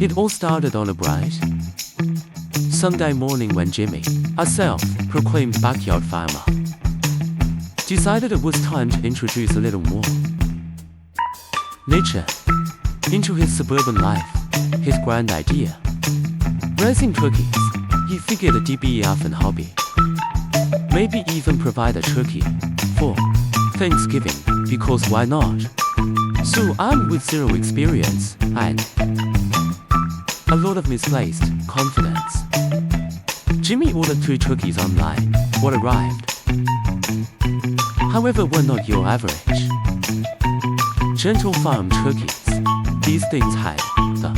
It all started on a bright Sunday morning when Jimmy, a self-proclaimed backyard farmer, decided it was time to introduce a little more nature into his suburban life. His grand idea: raising turkeys. He figured it'd be a fun hobby. Maybe even provide a turkey for Thanksgiving, because why not? So armed with zero experience and a lot of misplaced confidence, Jimmy ordered 3 turkeys online. What arrived, however, were not your average gentle farm turkeys. These things had the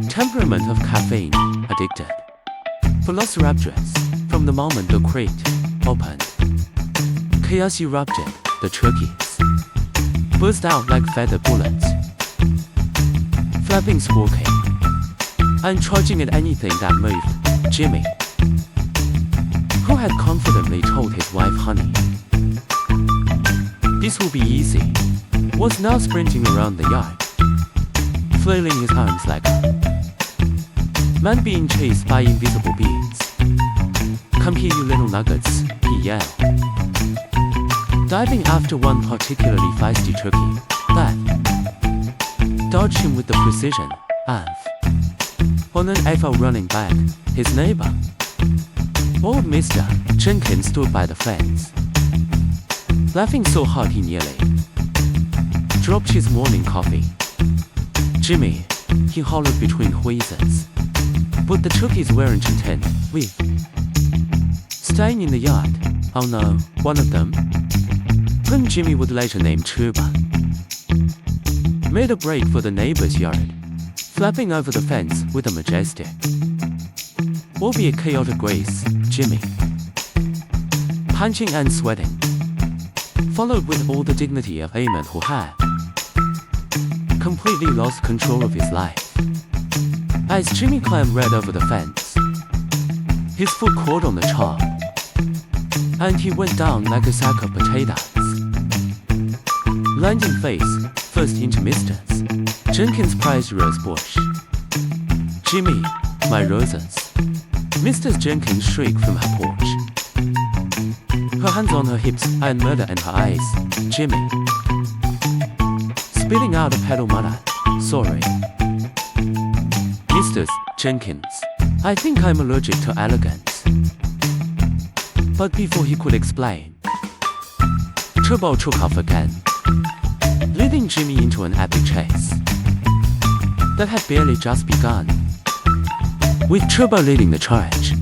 temperament of caffeine addicted velociraptors. From the moment the crate opened, chaos erupted. The turkeys burst out like feather bullets, flapping, squawking, and charging at anything that moved. Jimmy, who had confidently told his wife, "Honey, this will be easy," was now sprinting around the yard, flailing his arms like a man being chased by invisible beings. "Come here, you little nuggets," he yelled, diving after one particularly feisty turkey that dodged him with the precision of on an AFL running back. His neighbor, old Mr. Jenkins, stood by the fence, laughing so hard he nearly dropped his morning coffee. "Jimmy," he hollered between wheezes, but the turkeys weren't content with staying in the yard. Oh no, one of them, whom Jimmy would later name Chuba, made a break for the neighbor's yard, flapping over the fence with a majestic, albeit chaotic grace. Jimmy, punching and sweating, followed with all the dignity of a man who had completely lost control of his life. As Jimmy climbed right over the fence, his foot caught on the chalk, and he went down like a sack of potatoes, landing face first into Mr. Jenkins' prized rose bush. "Jimmy, my roses!" Mrs. Jenkins shrieked from her porch, her hands on her hips and murder in her eyes. Jimmy, spitting out a pedal, muttered, "Sorry, Mrs. Jenkins, I think I'm allergic to elegance." But before he could explain, Turbo took off again, leading Jimmy into an epic chase that had barely just begun, with Turbo leading the charge.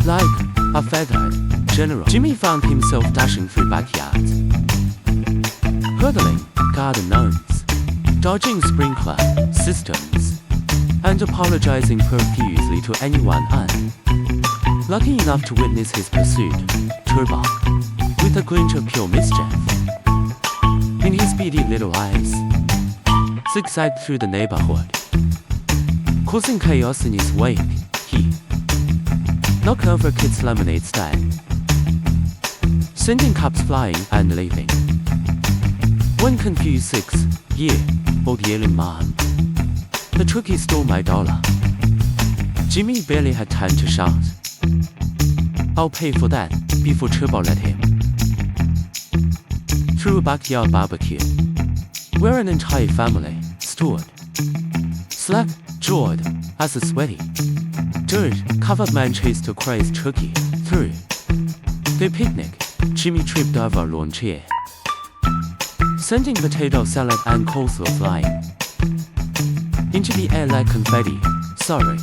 Like a feathered general, Jimmy found himself dashing through backyards, hurdling garden gnomes, dodging sprinkler systems, and apologizing profusely to anyone lucky enough to witness his pursuit. Turbo, with a glint of pure mischief in his beady little eyes, zigzagged through the neighborhood, causing chaos in his wake. He knocked over kids' lemonade stand, sending cups flying and leaving one confused 6-year-old yelling, "Mom, the turkey stole my dollar." Jimmy barely had time to shout, "I'll pay for that," before Turbo led him through a backyard barbecue, where an entire family stood, slack-jawed, as a sweaty, dirt-covered man chased a crazed turkey through their picnic. Jimmy tripped over a lawn chair, sending potato salad and coleslaw flying into the air like confetti. "Sorry,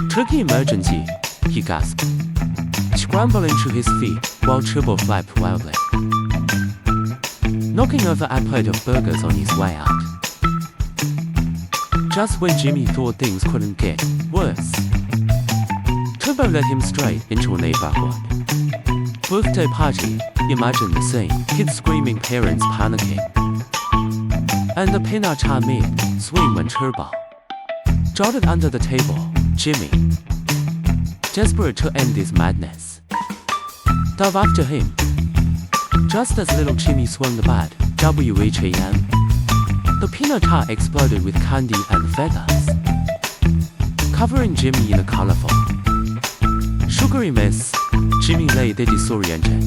turkey emergency," he gasped, scrambling to his feet while Turbo flapped wildly, knocking over a plate of burgers on his way out. Just when Jimmy thought things couldn't get worse, Turbo led him straight into a neighborhood birthday party. Imagine the scene: kids screaming, parents panicking, and the pinata mid-swing when Turbo jotted under the table. Jimmy, desperate to end this madness, dove after him. Just as little Jimmy swung the bat, WHAM, The peanut jar exploded with candy and feathers, covering Jimmy in a colorful, sugary mess. Jimmy lay there disoriented,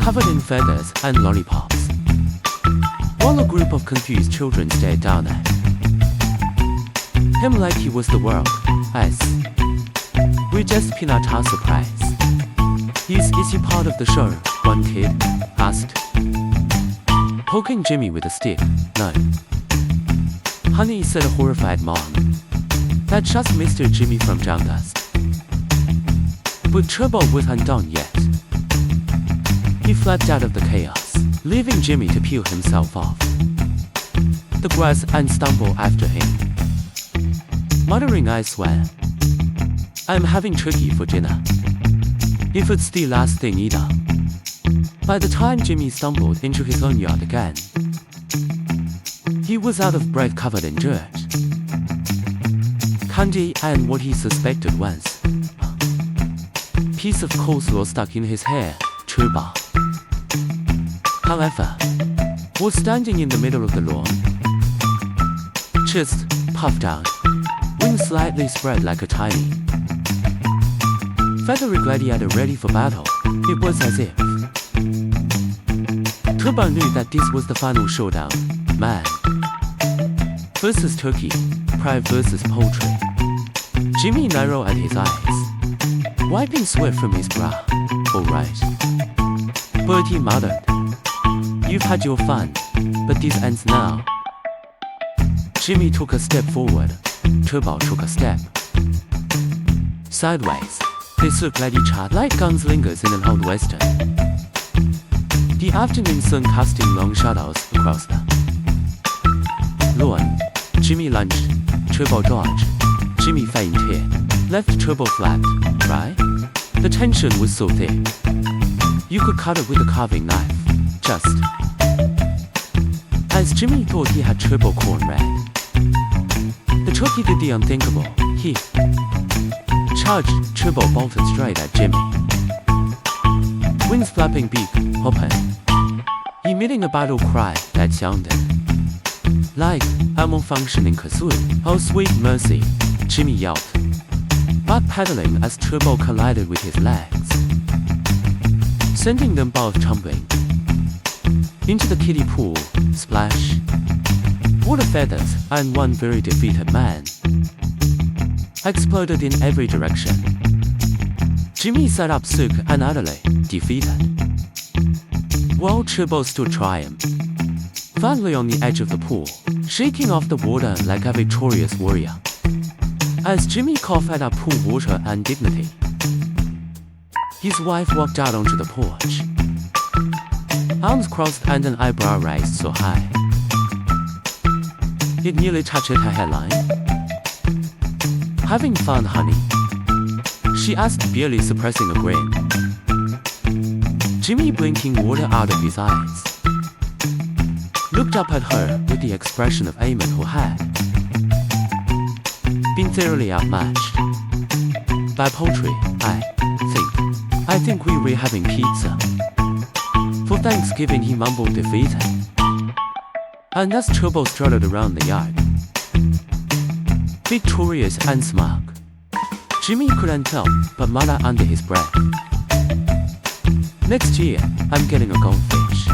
covered in feathers and lollipops, while a group of confused children stared down at him like he was the world. We're just peanut jar surprise. Is he part of the show? One kid asked, poking Jimmy with a stick. No, honey, said a horrified mom. That's just Mr. Jimmy from Down Dust. But Turbo wasn't done yet. He flapped out of the chaos, leaving Jimmy to peel himself off the grass and stumble after him, muttering, I swear, I'm having turkey for dinner. If it's the last thing either. By the time Jimmy stumbled into his own yard again, he was out of breath, covered in dirt, candy, and what he suspected was a piece of coleslaw stuck in his hair. Turbo, however, was standing in the middle of the lawn, chest puffed out, wings slightly spread like a tiny feathery gladiator ready for battle. It was as if Turbo knew that this was the final showdown. Man versus turkey, pride versus poultry. Jimmy narrowed at his eyes, wiping sweat from his brow. All right, Bertie muttered. You've had your fun, but this ends now. Jimmy took a step forward. Turbo took a step sideways. They circled each other like gunslingers in an old western. The afternoon sun casting long shadows across the lawn. Jimmy lunged. Turbo dodged. Jimmy fainted. Left Turbo flat. Right? The tension was so thick, you could cut it with a carving knife. Just as Jimmy thought he had Turbo cornred, the turkey did the unthinkable. He charged. Turbo bolted straight at Jimmy, wings flapping, beak open, emitting a battle cry that sounded like a malfunctioning kazoo. Oh sweet mercy, Jimmy yelled, backpedaling as Turbo collided with his legs, sending them both tumbling into the kiddie pool. Splash! Water feathers and one very defeated man exploded in every direction. Jimmy sat up sick and utterly defeated, while Turbo stood triumph, firmly on the edge of the pool, shaking off the water like a victorious warrior. As Jimmy coughed at pool water and dignity, his wife walked out onto the porch, arms crossed and an eyebrow raised so high it nearly touched her hairline. Having fun, honey? She asked, barely suppressing a grin. Jimmy, blinking water out of his eyes, looked up at her with the expression of a man who had been thoroughly outmatched by poultry. I think we were having pizza for Thanksgiving, he mumbled, defeated. And as Turbo strutted around the yard, victorious and smug, Jimmy couldn't tell but mutter under his breath, next year, I'm getting a goldfish.